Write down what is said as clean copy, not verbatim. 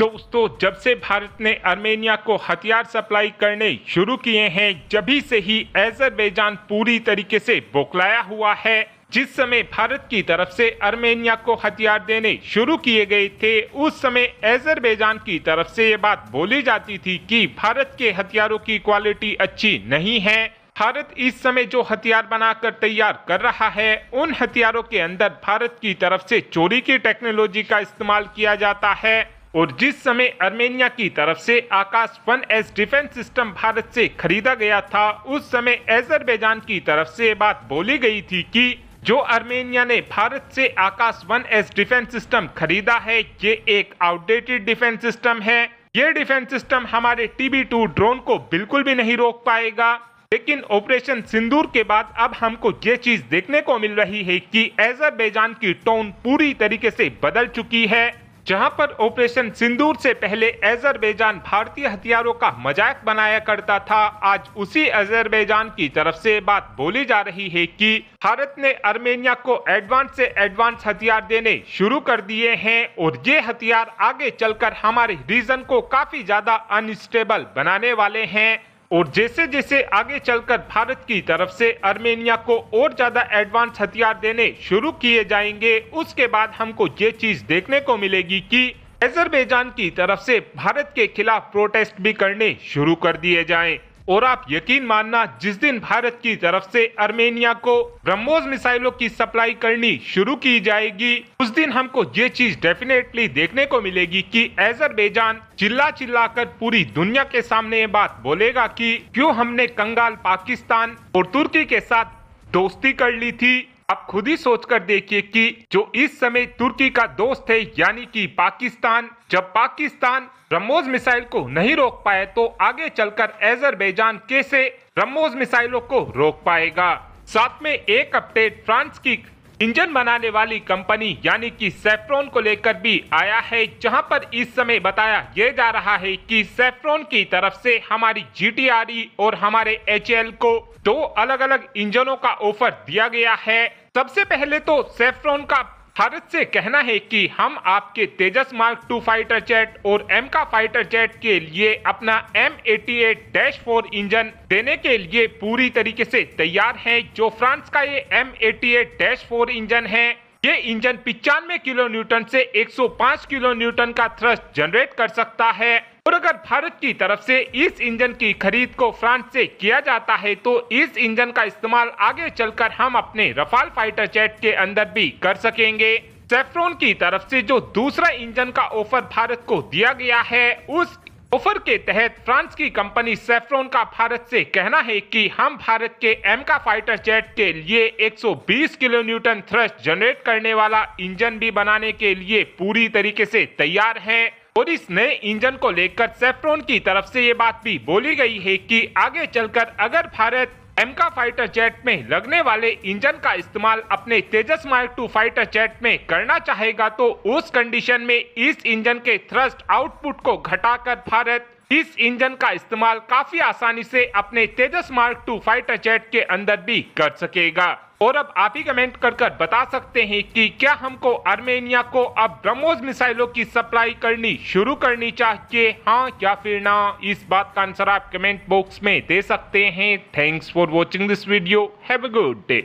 दोस्तों, जब से भारत ने आर्मेनिया को हथियार सप्लाई करने शुरू किए हैं, जभी से ही अजरबैजान पूरी तरीके से बौखलाया हुआ है। जिस समय भारत की तरफ से आर्मेनिया को हथियार देने शुरू किए गए थे, उस समय अजरबैजान की तरफ से ये बात बोली जाती थी कि भारत के हथियारों की क्वालिटी अच्छी नहीं है। भारत इस समय जो हथियार बनाकर तैयार कर रहा है, उन हथियारों के अंदर भारत की तरफ से चोरी की टेक्नोलॉजी का इस्तेमाल किया जाता है। और जिस समय आर्मेनिया की तरफ से आकाश 1S डिफेंस सिस्टम भारत से खरीदा गया था, उस समय अजरबैजान की तरफ से बात बोली गई थी कि जो आर्मेनिया ने भारत से आकाश 1S डिफेंस सिस्टम खरीदा है, ये एक आउटडेटेड डिफेंस सिस्टम है। ये डिफेंस सिस्टम हमारे TB2 ड्रोन को बिल्कुल भी नहीं रोक पाएगा। लेकिन ऑपरेशन सिंदूर के बाद अब हमको ये चीज देखने को मिल रही है कि अजरबैजान की टोन पूरी तरीके से बदल चुकी है। जहां पर ऑपरेशन सिंदूर से पहले अजरबैजान भारतीय हथियारों का मजाक बनाया करता था, आज उसी अजरबैजान की तरफ से बात बोली जा रही है कि भारत ने आर्मेनिया को एडवांस से एडवांस हथियार देने शुरू कर दिए हैं और ये हथियार आगे चलकर हमारे रीजन को काफी ज्यादा अनस्टेबल बनाने वाले हैं। और जैसे जैसे आगे चलकर भारत की तरफ से आर्मेनिया को और ज्यादा एडवांस हथियार देने शुरू किए जाएंगे, उसके बाद हमको ये चीज देखने को मिलेगी कि अजरबैजान की तरफ से भारत के खिलाफ प्रोटेस्ट भी करने शुरू कर दिए जाएं। और आप यकीन मानना, जिस दिन भारत की तरफ से आर्मेनिया को ब्रह्मोस मिसाइलों की सप्लाई करनी शुरू की जाएगी, उस दिन हमको ये चीज डेफिनेटली देखने को मिलेगी कि अजरबैजान चिल्ला चिल्लाकर पूरी दुनिया के सामने ये बात बोलेगा कि क्यों हमने कंगाल पाकिस्तान और तुर्की के साथ दोस्ती कर ली थी। आप खुद ही सोचकर देखिए कि जो इस समय तुर्की का दोस्त है, यानी कि पाकिस्तान, जब पाकिस्तान ब्रह्मोस मिसाइल को नहीं रोक पाए, तो आगे चलकर अजरबैजान कैसे ब्रह्मोस मिसाइलों को रोक पाएगा। साथ में एक अपडेट फ्रांस की इंजन बनाने वाली कंपनी यानी कि सेफ्रॉन को लेकर भी आया है, जहां पर इस समय बताया यह जा रहा है कि सेफ्रॉन की तरफ से हमारी GTRE और हमारे HAL को दो अलग अलग इंजनों का ऑफर दिया गया है। सबसे पहले तो सेफ्रॉन का भारत से कहना है कि हम आपके तेजस मार्क 2 फाइटर जेट और MK फाइटर जेट के लिए अपना M88-4 इंजन देने के लिए पूरी तरीके से तैयार है। जो फ्रांस का ये M88-4 इंजन है, ये इंजन 95 किलो न्यूटन से 105 किलो न्यूटन का थ्रस्ट जनरेट कर सकता है। और अगर भारत की तरफ से इस इंजन की खरीद को फ्रांस से किया जाता है, तो इस इंजन का इस्तेमाल आगे चलकर हम अपने रफाल फाइटर जेट के अंदर भी कर सकेंगे। सेफ्रॉन की तरफ से जो दूसरा इंजन का ऑफर भारत को दिया गया है, उस ऑफर के तहत फ्रांस की कंपनी सेफ्रॉन का भारत से कहना है कि हम भारत के MK फाइटर जेट के लिए 120 किलो न्यूटन थ्रस्ट जनरेट करने वाला इंजन भी बनाने के लिए पूरी तरीके से तैयार हैं। और इस नए इंजन को लेकर सेफ्रॉन की तरफ से ये बात भी बोली गई है कि आगे चलकर अगर भारत MK फाइटर जेट में लगने वाले इंजन का इस्तेमाल अपने तेजस मार्क 2 फाइटर जेट में करना चाहेगा, तो उस कंडीशन में इस इंजन के थ्रस्ट आउटपुट को घटाकर भारत इस इंजन का इस्तेमाल काफी आसानी से अपने तेजस मार्क 2 फाइटर जेट के अंदर भी कर सकेगा। और अब आप ही कमेंट कर बता सकते हैं कि क्या हमको आर्मेनिया को अब ब्रह्मोस मिसाइलों की सप्लाई करनी शुरू करनी चाहिए, हाँ या फिर ना। इस बात का आंसर आप कमेंट बॉक्स में दे सकते हैं। Thanks for watching this video. Have a good day.